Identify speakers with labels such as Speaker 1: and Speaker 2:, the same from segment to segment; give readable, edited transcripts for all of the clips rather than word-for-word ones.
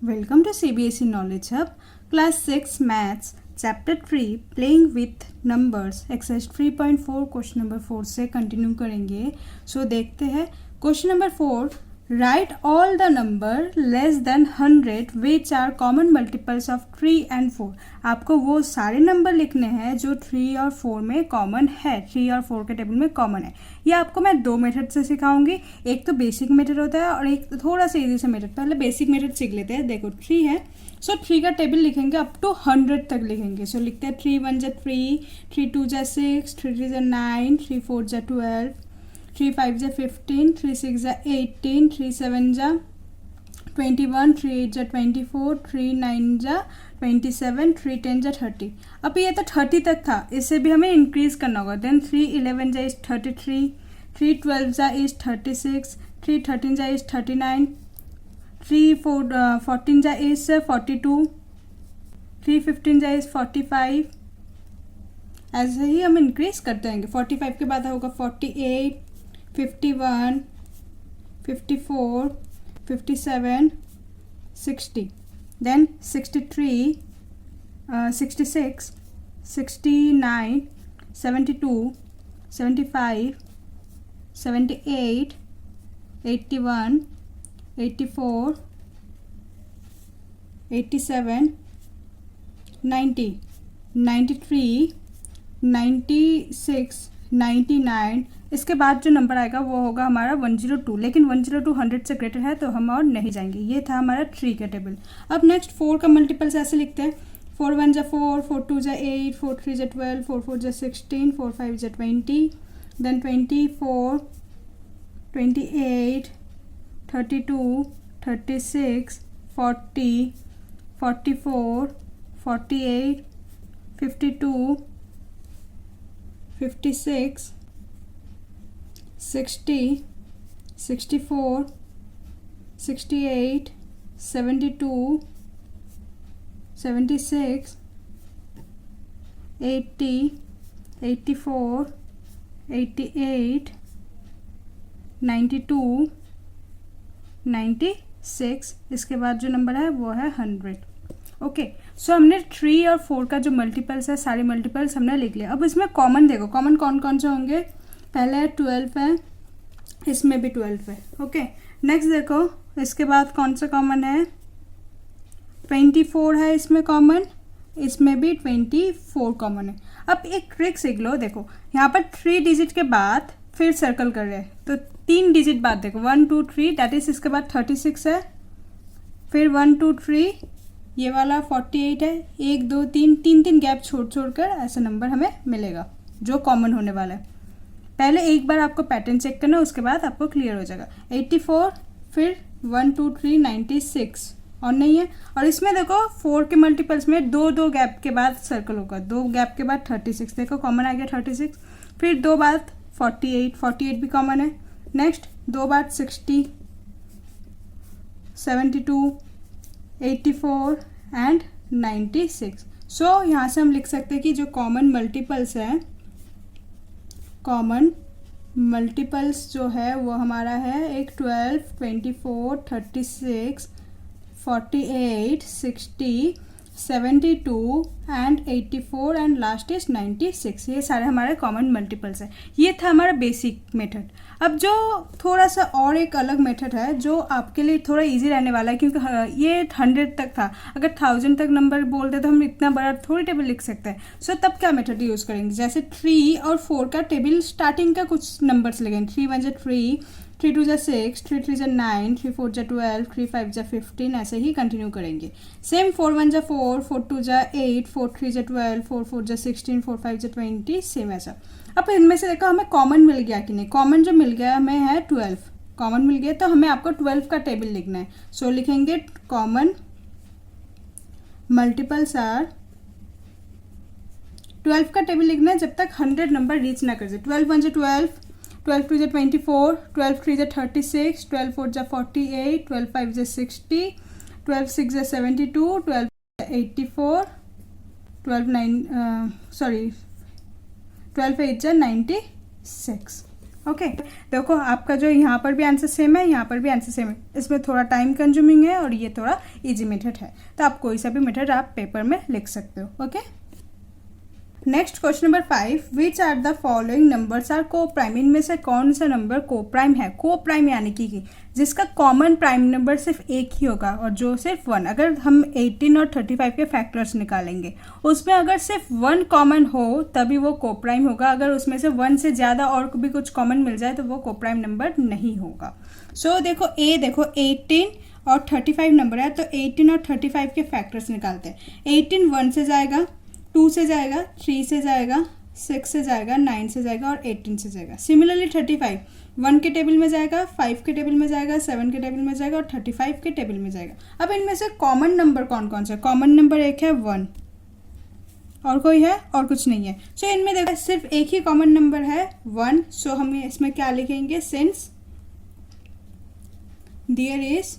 Speaker 1: Welcome to CBSE Knowledge Hub, Class 6 Maths, Chapter 3 Playing with Numbers, Exercise 3.4 question number 4 से continue करेंगे. So देखते हैं question number 4. Write all the number less than 100 which are common multiples of 3 and 4. आपको वो सारे number लिखने हैं जो 3 और 4 में कॉमन है, 3 और 4 के टेबल में कॉमन है. ये आपको मैं दो मेथड से सिखाऊंगी. एक तो बेसिक मेथड होता है और एक थोड़ा सा इजी सा मेथड. पहले बेसिक मेथड सीख लेते हैं. देखो 3 है, सो 3 का टेबल लिखेंगे अप टू 100 तक लिखेंगे. सो लिखते हैं 3 1 जा 3, 3 2 जा 6, 3 3 जा 9, 3 4 जा 12, 3 5 जा 15, 3 6 जा 18, 3 7 जा 21, 3 8 जा 24, 3 9 जा 27, 3 10 जा 30. अब ये तो 30 तक था, इससे भी हमें इंक्रीज करना होगा. देन 3 11 जा इज 33, 3 12 जा इज 36, 3 13 जा इज 39, 3 14 जा इज 42, 3 15 जा इज 45. ऐसे ही हम इंक्रीज करते रहेंगे. 45 के बाद होगा 48, 51, 54, 57, 60. देन 63, 66, 69, 72, 75, 78, 81, 84, 87, 90, 93, 96, 99. इसके बाद जो नंबर आएगा वो होगा हमारा 102. लेकिन 102 100 से ग्रेटर है तो हम और नहीं जाएंगे. ये था हमारा 3 का टेबल. अब नेक्स्ट 4 का मल्टीपल्स ऐसे लिखते हैं. 4 1 जा 4, 4 2 जा 8, 4 3 जा 12, 4 4 जा 16, 4 5 जा 20, देन 24, 28, 32, 36, 40, 44, 48, 52, 56, 60, 64, 68, 72, 76, 80, 84, 88, 92, 96. इसके बाद जो नंबर है वो है 100. ओके, सो हमने 3 और 4 का जो मल्टीपल्स है सारे मल्टीपल्स हमने लिख लिया. अब इसमें कॉमन देखो, कॉमन कौन कौन से होंगे. पहले 12 है, इसमें भी 12 है. ओके, नेक्स्ट देखो इसके बाद कौन सा कॉमन है. 24 है इसमें कॉमन, इसमें भी 24 कॉमन है. अब एक ट्रिक सीख लो. देखो यहाँ पर 3 डिजिट के बाद फिर सर्कल कर रहे हैं तो 3 डिजिट बाद देखो 1 2 3, दैट इज इसके बाद 36 है. फिर 1 2 3, ये वाला 48 है. 1 2 3, 3 गैप छोड़ कर ऐसा नंबर हमें मिलेगा जो कॉमन होने वाला है. पहले एक बार आपको पैटर्न चेक करना, उसके बाद आपको क्लियर हो जाएगा. 84, फिर 1 2 3 96 और नहीं है. और इसमें देखो 4 के मल्टीपल्स में 2 गैप के बाद सर्कल होगा. 2 गैप के बाद 36, देखो कॉमन आ गया 36. फिर 2 बाद 48 भी कॉमन है. नेक्स्ट 2 बाद 60, 72, 84 एंड 96. सो यहाँ से हम लिख सकते हैं कि जो कॉमन मल्टीपल्स हैं, कॉमन मल्टीपल्स जो है वो हमारा है एक 12, 24, 36, 48, 60, 72 एंड 84 एंड लास्ट इज 96. ये सारे हमारे कॉमन मल्टीपल्स हैं. ये था हमारा बेसिक मेथड. अब जो थोड़ा सा और एक अलग मेथड है जो आपके लिए थोड़ा इजी रहने वाला है, क्योंकि ये 100 तक था. अगर 1000 तक नंबर बोलते तो हम इतना बड़ा थोड़ी टेबल लिख सकते हैं. सो तब क्या मेथड यूज़ करेंगे. जैसे 3 और 4 का टेबल स्टार्टिंग का कुछ नंबर्स लगेंगे. 3 1 जा 3, 3 2 जा 6, 3 3 जा 9, 3 4 जा 12, 3 5 जा 15. ऐसे ही कंटिन्यू करेंगे. सेम 4 1 जा 4, 4 2 जा 8, 4 3 जा 12, 4 4 जा 16, 4 5 जा 20. सेम ऐसा. अब इनमें से देखो हमें कॉमन मिल गया कि नहीं. कॉमन जो मिल गया हमें है 12. कॉमन मिल गया तो हमें आपको 12 का टेबल लिखना है. सो लिखेंगे कॉमन मल्टीपल्स आर. 12 का टेबल लिखना है जब तक 100 नंबर रीच ना कर जाए. 12 1 जा 12, 12 2 जा 24, 12 3 जा 36, 12 4 जा 48, 12 5 जा 60, 12 6 जा 72, 12 84, 12 8 जा 96. ओके देखो आपका जो यहाँ पर भी आंसर सेम है, यहाँ पर भी आंसर सेम है, इसमें थोड़ा टाइम कंज्यूमिंग है और ये थोड़ा इजी मेथड है, तो आप कोई सा भी मेथड आप पेपर में लिख सकते हो। Okay next question number 5, which are the following numbers are coprime, इनमें से कौन सा नंबर को प्राइम है। को प्राइम यानी कि जिसका कॉमन प्राइम नंबर सिर्फ एक ही होगा और जो सिर्फ 1, अगर हम 18 और 35 के फैक्टर्स निकालेंगे उसमें अगर सिर्फ 1 कॉमन हो तभी वो को प्राइम होगा, अगर उसमें से 1 से ज़्यादा और भी कुछ कॉमन मिल जाए तो वो को प्राइम नंबर नहीं होगा। सो देखो 18 और 35 नंबर है, तो 18 और 35 के फैक्टर्स निकालते हैं। 18 1 से जाएगा, 2 से जाएगा, 3 से जाएगा, 6 से जाएगा, 9 से जाएगा और 18 से जाएगा। सिमिलरली 35 1 के टेबल में जाएगा, 5 के टेबल में जाएगा, 7 के टेबल में जाएगा और 35 के टेबल में जाएगा। अब इनमें से कॉमन नंबर कौन कौन सा है? कॉमन नंबर एक है 1 और कोई है और कुछ नहीं है। सो इनमें देखो सिर्फ एक ही कॉमन नंबर है 1। सो हम इसमें क्या लिखेंगे? Since there is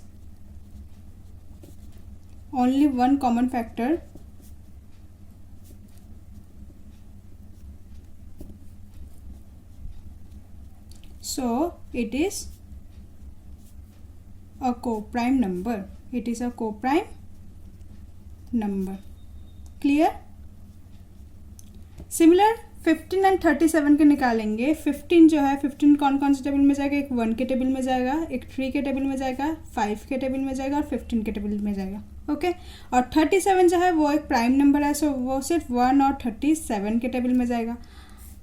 Speaker 1: only 1 common factor, so it is a co-prime number. It is a co-prime number. Clear? Similar 15 and 37 के निकालेंगे। 15 जो है 15 कौन कौन से टेबल में जाएगा? एक 1 के टेबल में जाएगा, एक 3 के टेबल में जाएगा, 5 के टेबल में जाएगा और 15 के टेबल में जाएगा। ओके और 37 जो है वो एक प्राइम नंबर है, सो वो सिर्फ 1 और 37 के टेबल में जाएगा।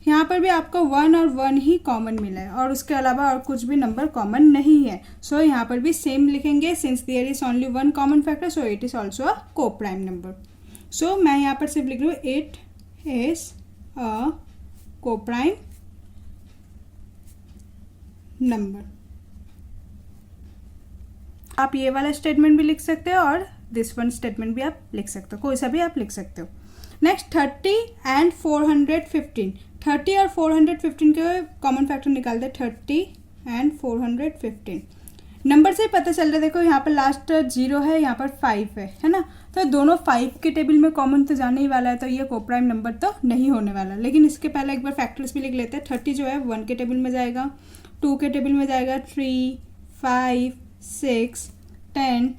Speaker 1: यहाँ पर भी आपको 1 और 1 ही कॉमन मिला है और उसके अलावा और कुछ भी नंबर कॉमन नहीं है। सो यहाँ पर भी सेम लिखेंगे, since there is only 1 common factor so it is also a coprime number. सो मैं यहाँ पर सिर्फ लिख रही हूँ it is a coprime number. आप ये वाला स्टेटमेंट भी लिख सकते हो और दिस वन स्टेटमेंट भी आप लिख सकते हो, कोई सा भी आप लिख सकते हो। नेक्स्ट 30 एंड 415, 30 और 415 के कॉमन फैक्टर निकालते हैं। 30 एंड 415 नंबर से ही पता चल रहा है, देखो यहाँ पर लास्ट 0 है, यहाँ पर 5 है ना, तो दोनों 5 के टेबल में कॉमन तो जाने ही वाला है, तो ये को प्राइम नंबर तो नहीं होने वाला। लेकिन इसके पहले एक बार फैक्टर्स भी लिख लेते हैं। 30 जो है 1 के टेबल में जाएगा, 2 के टेबल में जाएगा, 3, 5, 6, 10,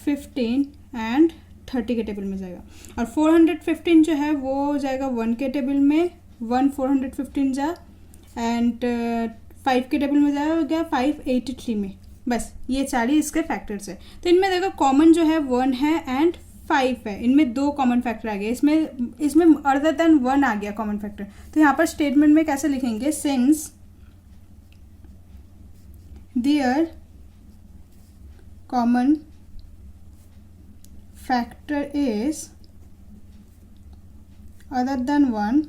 Speaker 1: 15 एंड 30 के टेबल में जाएगा। और 415 जो है वो जाएगा 1 के टेबल में, 1 415 जा एंड 5 के टेबल में जाएगा 583 में। बस ये 4 ही इसके फैक्टर्स है। तो इनमें देखो कॉमन जो है 1 है एंड 5 है, इनमें 2 कॉमन फैक्टर आ गए, इसमें अदर देन 1 आ गया कॉमन फैक्टर। तो यहाँ पर स्टेटमेंट में कैसे लिखेंगे? Since their common factor is other than 1,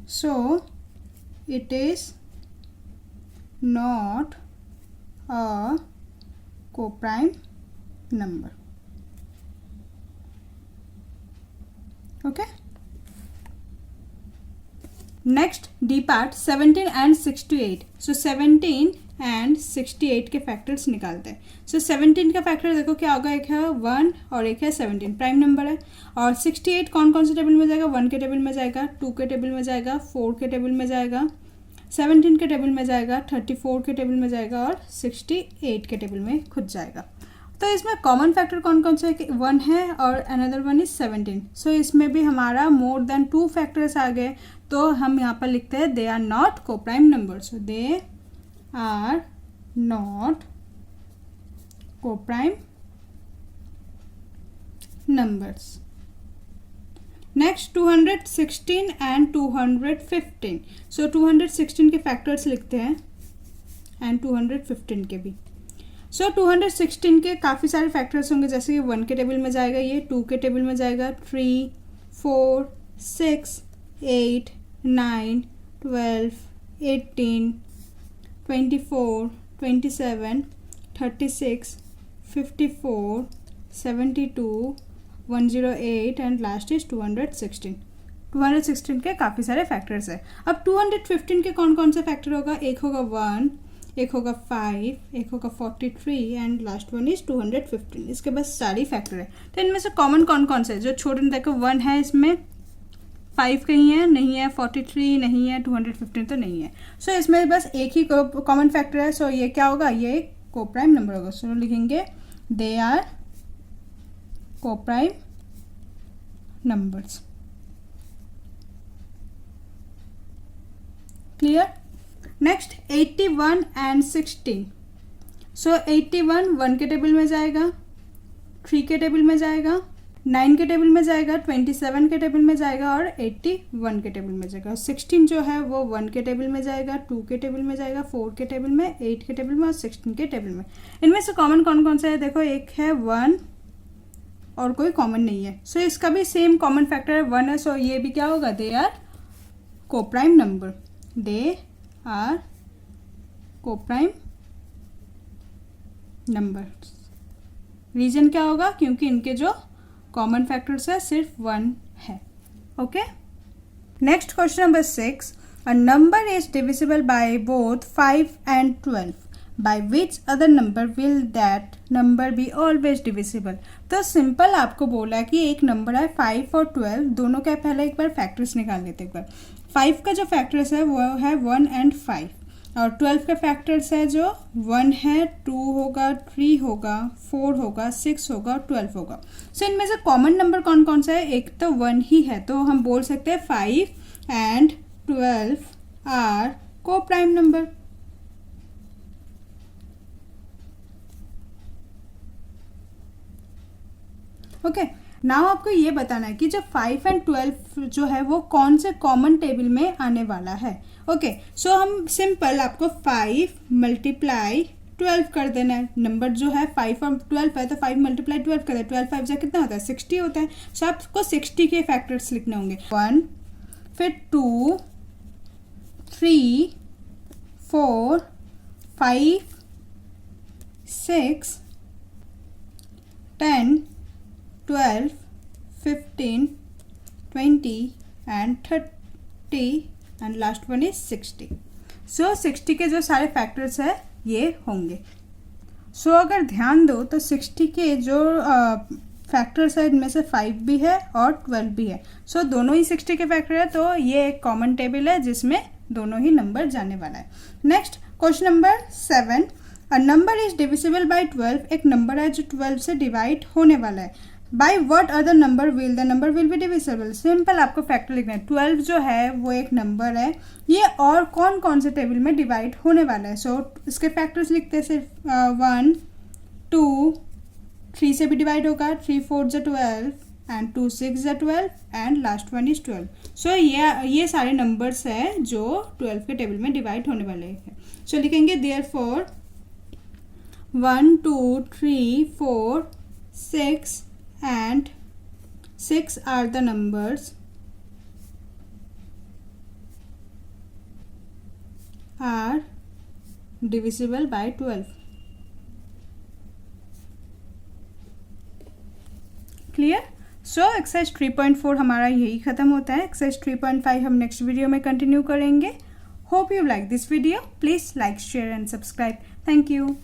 Speaker 1: so it is not a co-prime number. Okay, next D part 17 and 68. so 17 and 68 के फैक्टर्स निकालते हैं। सो 17 का फैक्टर देखो क्या होगा, एक है 1 और एक है 17, प्राइम नंबर है। और 68 कौन कौन से टेबल में जाएगा? 1 के टेबल में जाएगा, 2 के टेबल में जाएगा, 4 के टेबल में जाएगा, 17 के टेबल में जाएगा, 34 के टेबल में जाएगा और 68 के टेबल में खुद जाएगा। तो इसमें कॉमन फैक्टर कौन कौन से? 1 है और अनदर वन इज 17। सो इसमें भी हमारा मोर देन 2 फैक्टर्स आ गए, तो हम यहाँ पर लिखते हैं दे आर नॉट को prime number. So they are not co-prime numbers. Next 216 and 215. So 216 के फैक्टर्स लिखते हैं एंड 215 के भी। सो 216 के काफ़ी सारे फैक्टर्स होंगे, जैसे कि 1 के टेबल में जाएगा, ये 2 के टेबल में जाएगा, 3, 4, 6, 8, 9, 12, 18, 24, 27, 36, 54, 72, 108 एंड लास्ट इज 216। 216 के काफ़ी सारे फैक्टर्स है। अब 215 के कौन कौन से फैक्टर होगा? एक होगा 1, एक होगा 5, एक होगा 43 एंड लास्ट वन इज 215। इसके बस सारी फैक्टर है। तो इनमें से कॉमन कौन कौन से है? जो छोटे देखो 1 है, इसमें 5 कहीं है, नहीं है, 43 नहीं है, 215 तो नहीं है। सो इसमें बस एक ही कॉमन फैक्टर है। सो ये क्या होगा, ये कोप्राइम नंबर होगा। सो लिखेंगे they are coprime numbers. Clear. Next 81 and 16। So 81 1 के टेबल में जाएगा, 3 के टेबल में जाएगा, 9 के टेबल में जाएगा, 27 के टेबल में जाएगा और 81 के टेबल में जाएगा। 16 जो है वो 1 के टेबल में जाएगा, 2 के टेबल में जाएगा, 4 के टेबल में, 8 के टेबल में और 16 के टेबल में। इनमें से कॉमन कौन कौन सा है, देखो एक है 1 और कोई कॉमन नहीं है। सो इसका भी सेम कॉमन फैक्टर है 1 है। सो ये भी क्या होगा, they are coprime number, they are coprime number. Reason क्या होगा, क्योंकि इनके जो कॉमन फैक्टर्स है सिर्फ 1 है। Okay. Next question number 6, a number is divisible by both 5 and 12, by which other number will that number be always divisible. तो simple आपको बोला कि एक नंबर है 5 और 12, दोनों का पहले एक बार फैक्टर्स निकाल लेते हैं। एक बार 5 का जो फैक्टर्स है वो है 1 and 5 और 12 का फैक्टर्स है जो 1 है, 2 होगा, 3 होगा, 4 होगा, 6 होगा और 12 होगा। सो इनमें से कॉमन नंबर कौन कौन सा है, एक तो 1 ही है। तो हम बोल सकते हैं 5 and 12 are coprime number. Okay. Now आपको ये बताना है कि जो 5 and 12 जो है वो कौन से कॉमन टेबल में आने वाला है। ओके। सो हम सिंपल आपको 5 मल्टीप्लाई 12 कर देना है। नंबर जो है 5 और 12 है तो 5 मल्टीप्लाई 12 कर दे, 12 5 जा कितना होता है, 60 होता है। सो आपको 60 के फैक्टर्स लिखने होंगे, 1, फिर 2, 3, 4, 5, 6, 10, 12, 15, 20 and 30 and last one is 60. So 60 के जो सारे फैक्टर्स है ये होंगे। सो अगर ध्यान दो तो 60 के जो फैक्टर्स है इनमें से 5 भी है और 12 भी है। सो दोनों ही 60 के फैक्टर है, तो ये एक कॉमन टेबल है जिसमें दोनों ही नंबर जाने वाला है। Next question number 7, a number is divisible by 12। एक नंबर है जो 12 से डिवाइड होने वाला है। By what other number will the number will be divisible. Simple आपको फैक्टर लिखना है। 12 जो है वो एक नंबर है, ये और कौन कौन से टेबल में डिवाइड होने वाला है। सो इसके फैक्टर्स लिखते हैं सिर्फ 1, 2, 3 से भी डिवाइड होगा, 3 4 जा 12 एंड 2 6 जा 12 एंड लास्ट वन इज 12। सो ये सारे नंबर्स हैं जो 12 के टेबल में डिवाइड होने वाले हैं। सो लिखेंगे therefore 1 2 3 4 6 and 6 are the numbers are divisible by 12. Clear. So exercise 3.4 हमारा यही खत्म होता है। एक्सरसाइज 3.5 हम नेक्स्ट वीडियो में कंटिन्यू करेंगे। Hope you like this video. Please like, share and subscribe. Thank you.